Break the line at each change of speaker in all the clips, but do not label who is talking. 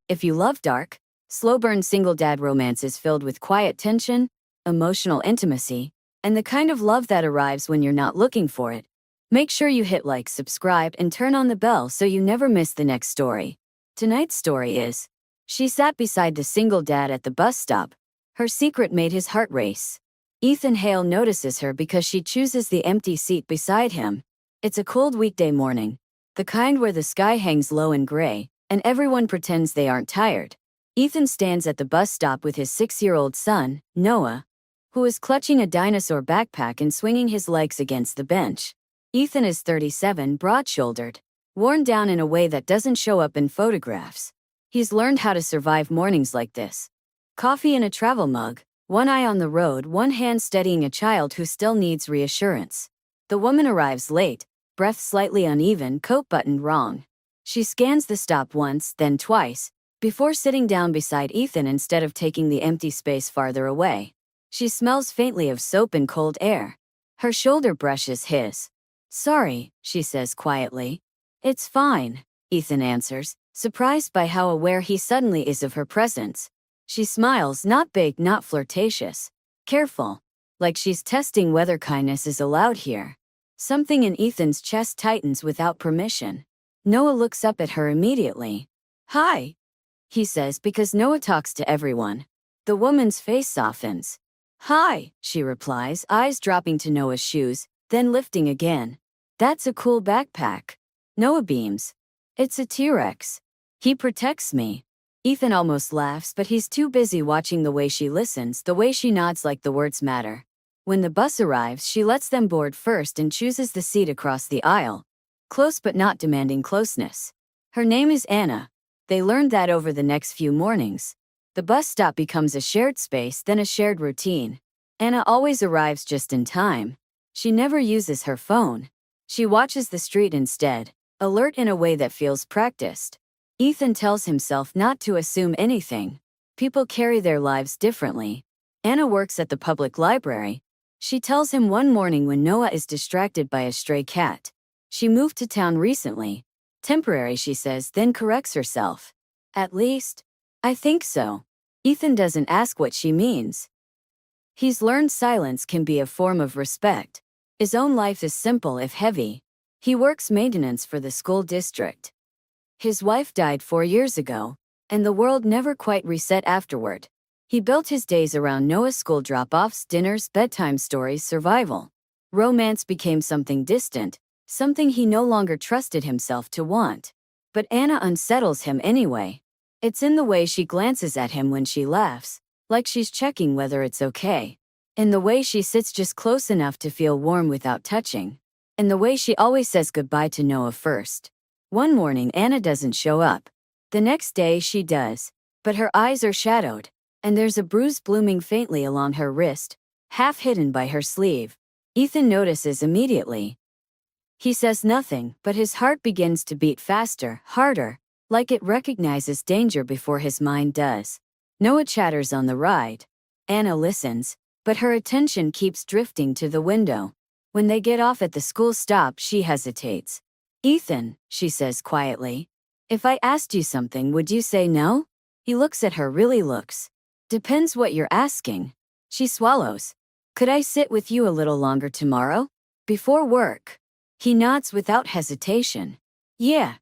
If you love dark, slow-burn single dad romances filled with quiet tension, emotional intimacy, and the kind of love that arrives when you're not looking for it, make sure you hit like, subscribe, and turn on the bell so you never miss the next story. Tonight's story is, she sat beside the single dad at the bus stop. Her secret made his heart race. Ethan Hale notices her because she chooses the empty seat beside him. It's a cold weekday morning, the kind where the sky hangs low and gray, and everyone pretends they aren't tired. Ethan stands at the bus stop with his 6-year-old son, Noah, who is clutching a dinosaur backpack and swinging his legs against the bench. Ethan is 37, broad-shouldered, worn down in a way that doesn't show up in photographs. He's learned how to survive mornings like this. Coffee in a travel mug, one eye on the road, one hand steadying a child who still needs reassurance. The woman arrives late, breath slightly uneven, coat buttoned wrong. She scans the stop once, then twice, before sitting down beside Ethan instead of taking the empty space farther away. She smells faintly of soap and cold air. Her shoulder brushes his. "Sorry," she says quietly. "It's fine," Ethan answers, surprised by how aware he suddenly is of her presence. She smiles, not big, not flirtatious. Careful, like she's testing whether kindness is allowed here. Something in Ethan's chest tightens without permission. Noah looks up at her immediately. "Hi," he says, because Noah talks to everyone. The woman's face softens. "Hi," she replies, eyes dropping to Noah's shoes, then lifting again. "That's a cool backpack." Noah beams. "It's a T-Rex. He protects me." Ethan almost laughs, but he's too busy watching the way she listens, the way she nods like the words matter. When the bus arrives, she lets them board first and chooses the seat across the aisle. Close but not demanding closeness. Her name is Anna. They learned that over the next few mornings. The bus stop becomes a shared space, then a shared routine. Anna always arrives just in time. She never uses her phone. She watches the street instead, alert in a way that feels practiced. Ethan tells himself not to assume anything. People carry their lives differently. Anna works at the public library. She tells him one morning when Noah is distracted by a stray cat. She moved to town recently. Temporary, she says, then corrects herself. "At least, I think so." Ethan doesn't ask what she means. He's learned silence can be a form of respect. His own life is simple if heavy. He works maintenance for the school district. His wife died 4 years ago, and the world never quite reset afterward. He built his days around Noah's school drop-offs, dinners, bedtime stories, survival. Romance became something distant, something he no longer trusted himself to want. But Anna unsettles him anyway. It's in the way she glances at him when she laughs, like she's checking whether it's okay. In the way she sits just close enough to feel warm without touching. In the way she always says goodbye to Noah first. One morning Anna doesn't show up. The next day she does, but her eyes are shadowed, and there's a bruise blooming faintly along her wrist, half hidden by her sleeve. Ethan notices immediately. He says nothing, but his heart begins to beat faster, harder, like it recognizes danger before his mind does. Noah chatters on the ride. Anna listens, but her attention keeps drifting to the window. When they get off at the school stop, she hesitates. "Ethan," she says quietly, "if I asked you something, would you say no?" He looks at her, really looks. "Depends what you're asking." She swallows. "Could I sit with you a little longer tomorrow? Before work?" He nods without hesitation. "Yeah."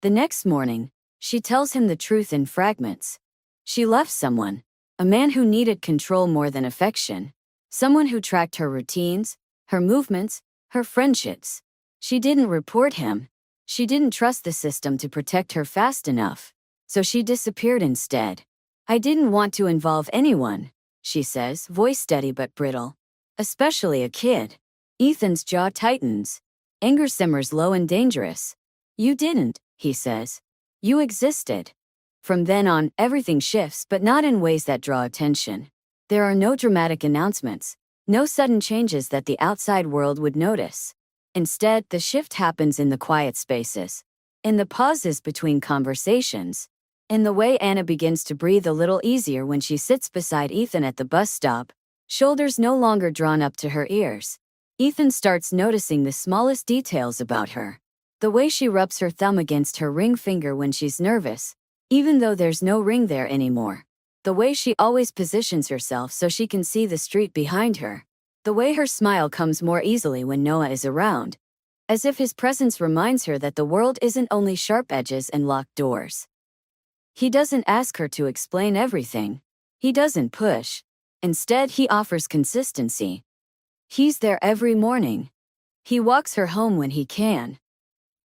The next morning, she tells him the truth in fragments. She left someone, a man who needed control more than affection. Someone who tracked her routines, her movements, her friendships. She didn't report him. She didn't trust the system to protect her fast enough. So she disappeared instead. "I didn't want to involve anyone," she says, voice steady but brittle. "Especially a kid." Ethan's jaw tightens. Anger simmers low and dangerous. "You didn't," he says. "You existed." From then on, everything shifts, but not in ways that draw attention. There are no dramatic announcements, no sudden changes that the outside world would notice. Instead, the shift happens in the quiet spaces, in the pauses between conversations, in the way Anna begins to breathe a little easier when she sits beside Ethan at the bus stop, shoulders no longer drawn up to her ears. Ethan starts noticing the smallest details about her. The way she rubs her thumb against her ring finger when she's nervous, Even though there's no ring there anymore. The way she always positions herself so she can see the street behind her. The way her smile comes more easily when Noah is around. As if his presence reminds her that the world isn't only sharp edges and locked doors. He doesn't ask her to explain everything. He doesn't push. Instead, he offers consistency. He's there every morning. He walks her home when he can.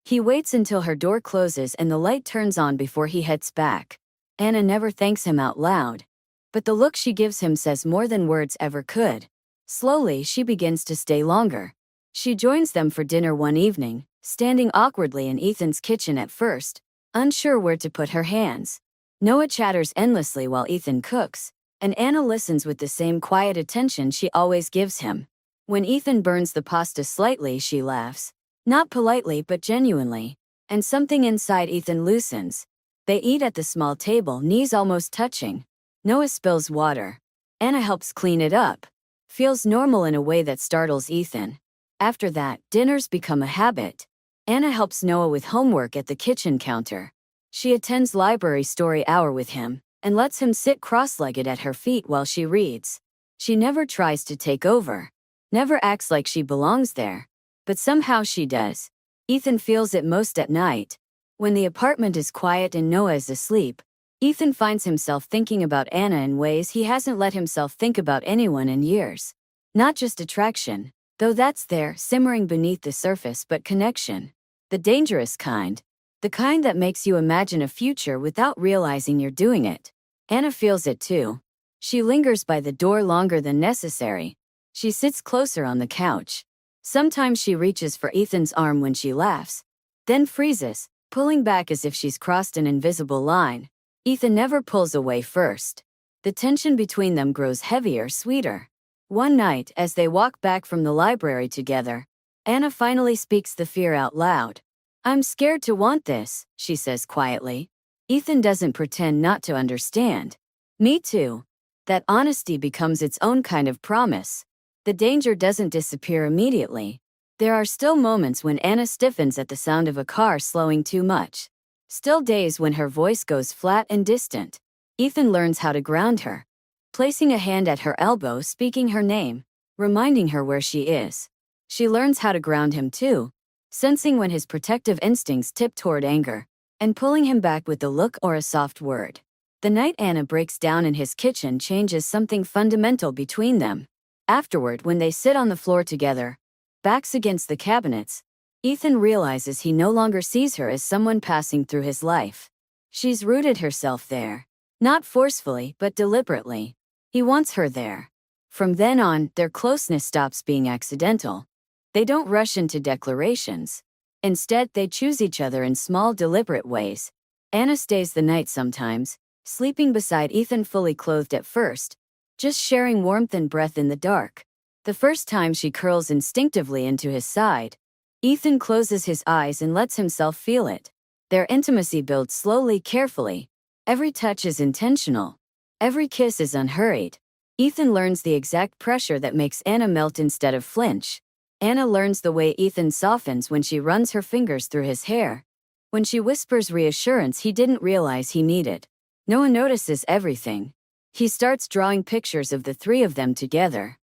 He waits until her door closes and the light turns on before he heads back. Anna never thanks him out loud. But the look she gives him says more than words ever could. Slowly, she begins to stay longer. She joins them for dinner one evening, standing awkwardly in Ethan's kitchen at first, unsure where to put her hands. Noah chatters endlessly while Ethan cooks, and Anna listens with the same quiet attention she always gives him. When Ethan burns the pasta slightly, she laughs. Not politely but genuinely. And something inside Ethan loosens. They eat at the small table, knees almost touching. Noah spills water. Anna helps clean it up. Feels normal in a way that startles Ethan. After that, dinners become a habit. Anna helps Noah with homework at the kitchen counter. She attends library story hour with him, and lets him sit cross-legged at her feet while she reads. She never tries to take over. Never acts like she belongs there. But somehow she does. Ethan feels it most at night. When the apartment is quiet and Noah is asleep, Ethan finds himself thinking about Anna in ways he hasn't let himself think about anyone in years. Not just attraction, though that's there, simmering beneath the surface, but connection. The dangerous kind. The kind that makes you imagine a future without realizing you're doing it. Anna feels it too. She lingers by the door longer than necessary. She sits closer on the couch. Sometimes she reaches for Ethan's arm when she laughs, then freezes, pulling back as if she's crossed an invisible line. Ethan never pulls away first. The tension between them grows heavier, sweeter. One night, as they walk back from the library together, Anna finally speaks the fear out loud. "I'm scared to want this," she says quietly. Ethan doesn't pretend not to understand. "Me too." That honesty becomes its own kind of promise. The danger doesn't disappear immediately. There are still moments when Anna stiffens at the sound of a car slowing too much. Still days when her voice goes flat and distant. Ethan learns how to ground her, placing a hand at her elbow, speaking her name, reminding her where she is. She learns how to ground him too, sensing when his protective instincts tip toward anger, and pulling him back with a look or a soft word. The night Anna breaks down in his kitchen changes something fundamental between them. Afterward, when they sit on the floor together, backs against the cabinets, Ethan realizes he no longer sees her as someone passing through his life. She's rooted herself there. Not forcefully, but deliberately. He wants her there. From then on, their closeness stops being accidental. They don't rush into declarations. Instead, they choose each other in small, deliberate ways. Anna stays the night sometimes, sleeping beside Ethan fully clothed at first, just sharing warmth and breath in the dark. The first time she curls instinctively into his side. Ethan closes his eyes and lets himself feel it. Their intimacy builds slowly, carefully. Every touch is intentional. Every kiss is unhurried. Ethan learns the exact pressure that makes Anna melt instead of flinch. Anna learns the way Ethan softens when she runs her fingers through his hair. When she whispers reassurance he didn't realize he needed. Noah notices everything. He starts drawing pictures of the three of them together.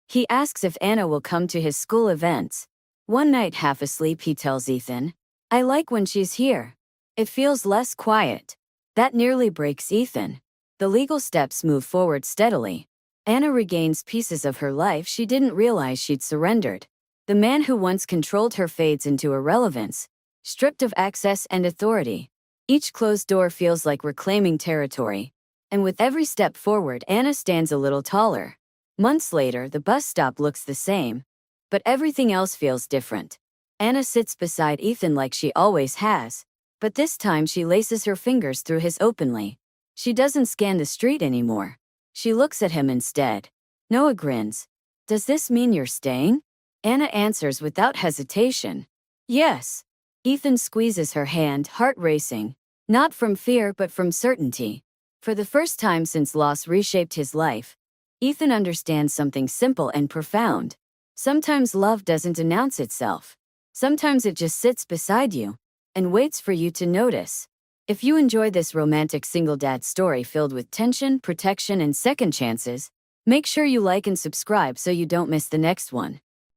He asks if Anna will come to his school events. One night, half asleep, he tells Ethan, "I like when she's here. It feels less quiet." That nearly breaks Ethan. The legal steps move forward steadily. Anna regains pieces of her life she didn't realize she'd surrendered. The man who once controlled her fades into irrelevance, stripped of access and authority. Each closed door feels like reclaiming territory. And with every step forward, Anna stands a little taller. Months later, the bus stop looks the same, but everything else feels different. Anna sits beside Ethan like she always has, but this time she laces her fingers through his openly. She doesn't scan the street anymore. She looks at him instead. Noah grins. "Does this mean you're staying?" Anna answers without hesitation. "Yes." Ethan squeezes her hand, heart racing. Not from fear but from certainty. For the first time since loss reshaped his life, Ethan understands something simple and profound. Sometimes love doesn't announce itself. Sometimes it just sits beside you and waits for you to notice. If you enjoy this romantic single dad story filled with tension, protection, and second chances, make sure you like and subscribe so you don't miss the next one.